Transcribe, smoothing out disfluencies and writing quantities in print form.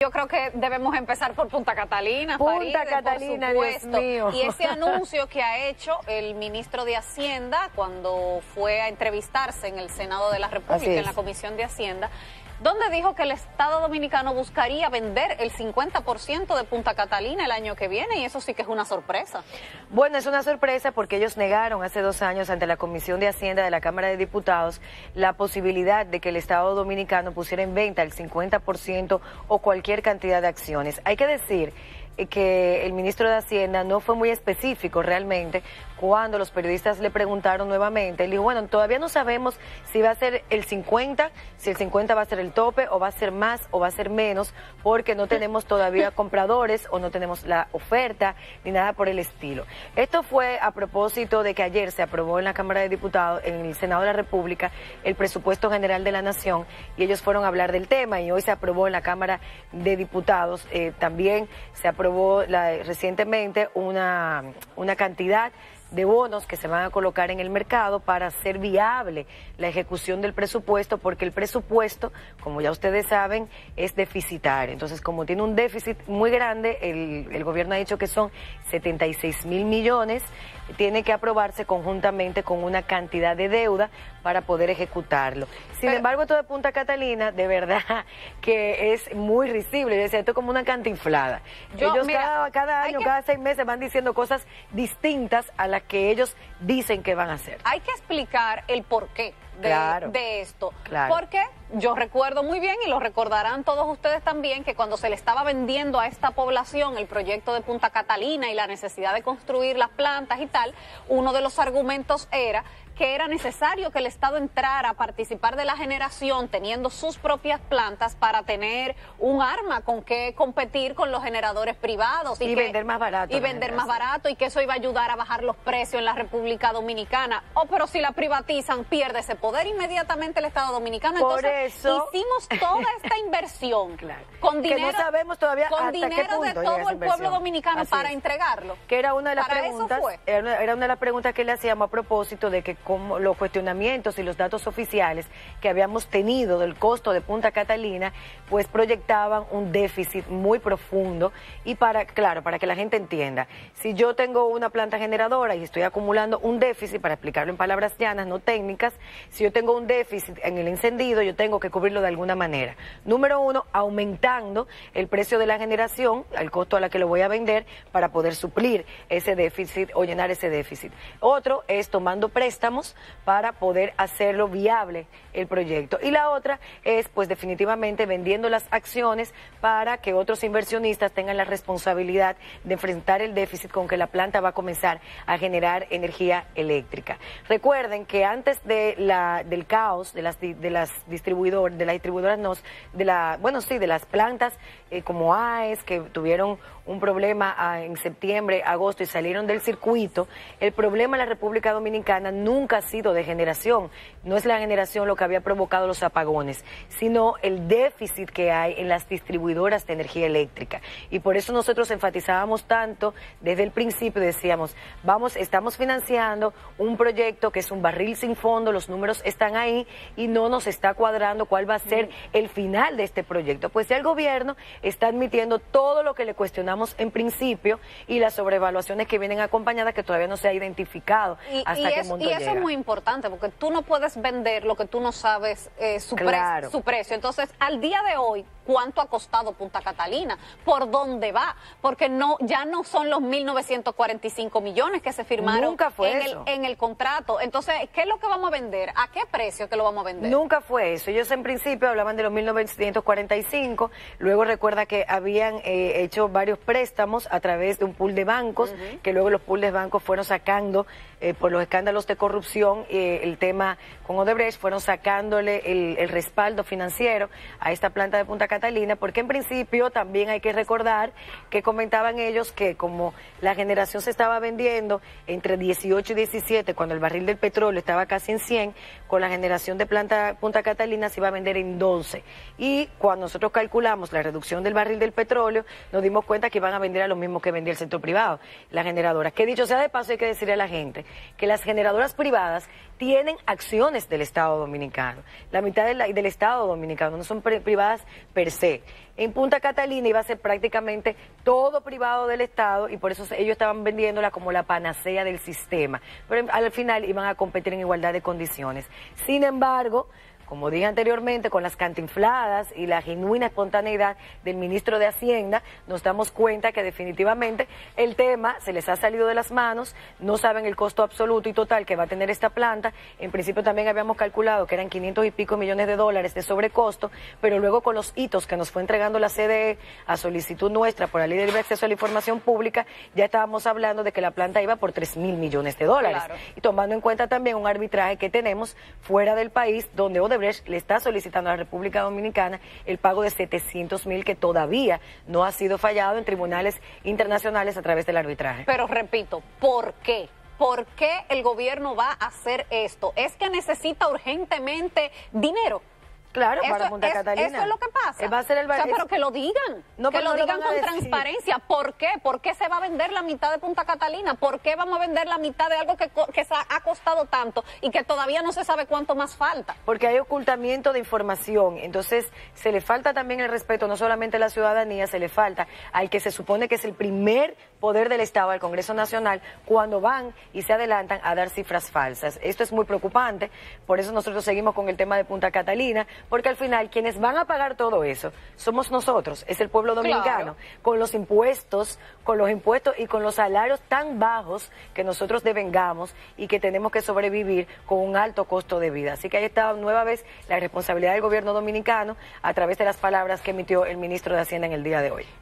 Yo creo que debemos empezar por Punta Catalina, Punta Faride, Catalina, por Dios supuesto. mío. Y ese anuncio que ha hecho el ministro de Hacienda cuando fue a entrevistarse en el Senado de la República, en la Comisión de Hacienda, donde dijo que el Estado Dominicano buscaría vender el 50% de Punta Catalina el año que viene, y eso sí que es una sorpresa. Bueno, es una sorpresa porque ellos negaron hace 2 años ante la Comisión de Hacienda de la Cámara de Diputados la posibilidad de que el Estado Dominicano pusiera en venta el 50% o cualquier cantidad de acciones. Hay que decir que el ministro de Hacienda no fue muy específico realmente cuando los periodistas le preguntaron nuevamente. Él dijo, bueno, todavía no sabemos si va a ser el 50, si el 50 va a ser el tope o va a ser más o va a ser menos, porque no tenemos todavía compradores o no tenemos la oferta ni nada por el estilo. Esto fue a propósito de que ayer se aprobó en la Cámara de Diputados, en el Senado de la República, el presupuesto general de la Nación, y ellos fueron a hablar del tema, y hoy se aprobó en la Cámara de Diputados. También se aprobó recientemente una cantidad de bonos que se van a colocar en el mercado para hacer viable la ejecución del presupuesto, porque el presupuesto, como ya ustedes saben, es deficitario. Entonces, como tiene un déficit muy grande, el gobierno ha dicho que son 76.000 millones, tiene que aprobarse conjuntamente con una cantidad de deuda para poder ejecutarlo. Sin embargo, esto de Punta Catalina, de verdad que es muy risible. Esto es como una cantinflada. Ellos cada año, cada 6 meses van diciendo cosas distintas a las que ellos dicen que van a hacer. Hay que explicar el porqué de esto. Claro. Porque yo recuerdo muy bien, y lo recordarán todos ustedes también, que cuando se le estaba vendiendo a esta población el proyecto de Punta Catalina y la necesidad de construir las plantas y tal, uno de los argumentos era que era necesario que el Estado entrara a participar de la generación teniendo sus propias plantas para tener un arma con que competir con los generadores privados. Y vender más barato. Y vender más barato, y que eso iba a ayudar a bajar los precios en la República Dominicana. Pero si la privatizan, pierde ese poder inmediatamente el Estado Dominicano. Entonces, hicimos toda esta inversión con dinero, que no sabemos todavía con hasta dinero qué punto de todo el pueblo dominicano para entregarlo. Que era una de las preguntas, era una de las preguntas que le hacíamos a propósito de que como los cuestionamientos y los datos oficiales que habíamos tenido del costo de Punta Catalina, pues proyectaban un déficit muy profundo. Y para que la gente entienda, si yo tengo una planta generadora y estoy acumulando un déficit, para explicarlo en palabras llanas, no técnicas, si yo tengo un déficit en el encendido, yo tengo que cubrirlo de alguna manera. Número 1, aumentando el precio de la generación, al costo a la que lo voy a vender, para poder suplir ese déficit o llenar ese déficit. Otro es tomando préstamos para poder hacerlo viable el proyecto. Y la otra es, pues definitivamente, vendiendo las acciones para que otros inversionistas tengan la responsabilidad de enfrentar el déficit con que la planta va a comenzar a generar energía eléctrica. Recuerden que antes del caos de las distribuidoras, de las plantas como AES, que tuvieron un problema en septiembre, agosto y salieron del circuito, el problema en la República Dominicana nunca ha sido de generación. No es la generación lo que había provocado los apagones, sino el déficit que hay en las distribuidoras de energía eléctrica. Y por eso nosotros enfatizábamos tanto desde el principio, decíamos, estamos financiando un proyecto que es un barril sin fondo, los números están ahí y no nos está cuadrando cuál va a ser el final de este proyecto. Pues ya el gobierno está admitiendo todo lo que le cuestionamos en principio y las sobrevaluaciones que vienen acompañadas, que todavía no se ha identificado hasta qué monto llega. Y eso es muy importante, porque tú no puedes vender lo que tú no sabes su precio. Entonces, al día de hoy, ¿cuánto ha costado Punta Catalina? ¿Por dónde va? Porque ya no son los 1.945 millones que se firmaron en el contrato. Entonces, ¿qué es lo que vamos a vender? ¿A qué precio que lo vamos a vender? Nunca fue eso. Ellos en principio hablaban de los 1.945, luego recuerda que habían hecho varios préstamos a través de un pool de bancos, que luego los pools de bancos fueron sacando, por los escándalos de corrupción, el tema con Odebrecht, fueron sacándole el respaldo financiero a esta planta de Punta Catalina, porque en principio también hay que recordar que comentaban ellos que como la generación se estaba vendiendo entre 18 y 17, cuando el barril del petróleo estaba casi en 100, con la generación de Punta Catalina se iba a vender en 12. Y cuando nosotros calculamos la reducción del barril del petróleo, nos dimos cuenta que iban a vender a lo mismo que vendía el sector privado, las generadoras. Que dicho sea de paso, hay que decirle a la gente que las generadoras privadas privadas tienen acciones del Estado Dominicano. La mitad del Estado Dominicano, no son privadas per se. En Punta Catalina iba a ser prácticamente todo privado del Estado y por eso ellos estaban vendiéndola como la panacea del sistema. Pero al final iban a competir en igualdad de condiciones. Sin embargo, como dije anteriormente, con las cantinfladas y la genuina espontaneidad del ministro de Hacienda, nos damos cuenta que definitivamente el tema se les ha salido de las manos, no saben el costo absoluto y total que va a tener esta planta. En principio también habíamos calculado que eran 500 y pico millones de dólares de sobrecosto, pero luego con los hitos que nos fue entregando la CDE a solicitud nuestra por la Ley de Libre Acceso a la Información Pública, ya estábamos hablando de que la planta iba por 3.000 millones de dólares. Claro. Y tomando en cuenta también un arbitraje que tenemos fuera del país, donde Odebrecht le está solicitando a la República Dominicana el pago de 700.000 que todavía no ha sido fallado en tribunales internacionales a través del arbitraje. Pero repito, ¿por qué? ¿Por qué el gobierno va a hacer esto? ¿Es que necesita urgentemente dinero? Claro, para Punta Catalina. Eso es lo que pasa. Va a ser el pero que lo digan. No, que lo digan con transparencia. ¿Por qué? ¿Por qué se va a vender la mitad de Punta Catalina? ¿Por qué vamos a vender la mitad de algo que ha costado tanto y que todavía no se sabe cuánto más falta? Porque hay ocultamiento de información. Entonces, se le falta también el respeto, no solamente a la ciudadanía, se le falta al que se supone que es el primer poder del Estado, al Congreso Nacional, cuando van y se adelantan a dar cifras falsas. Esto es muy preocupante. Por eso nosotros seguimos con el tema de Punta Catalina, porque al final quienes van a pagar todo eso somos nosotros, es el pueblo dominicano, claro, con los impuestos y con los salarios tan bajos que nosotros devengamos y que tenemos que sobrevivir con un alto costo de vida. Así que ahí está nueva vez la responsabilidad del gobierno dominicano a través de las palabras que emitió el ministro de Hacienda en el día de hoy.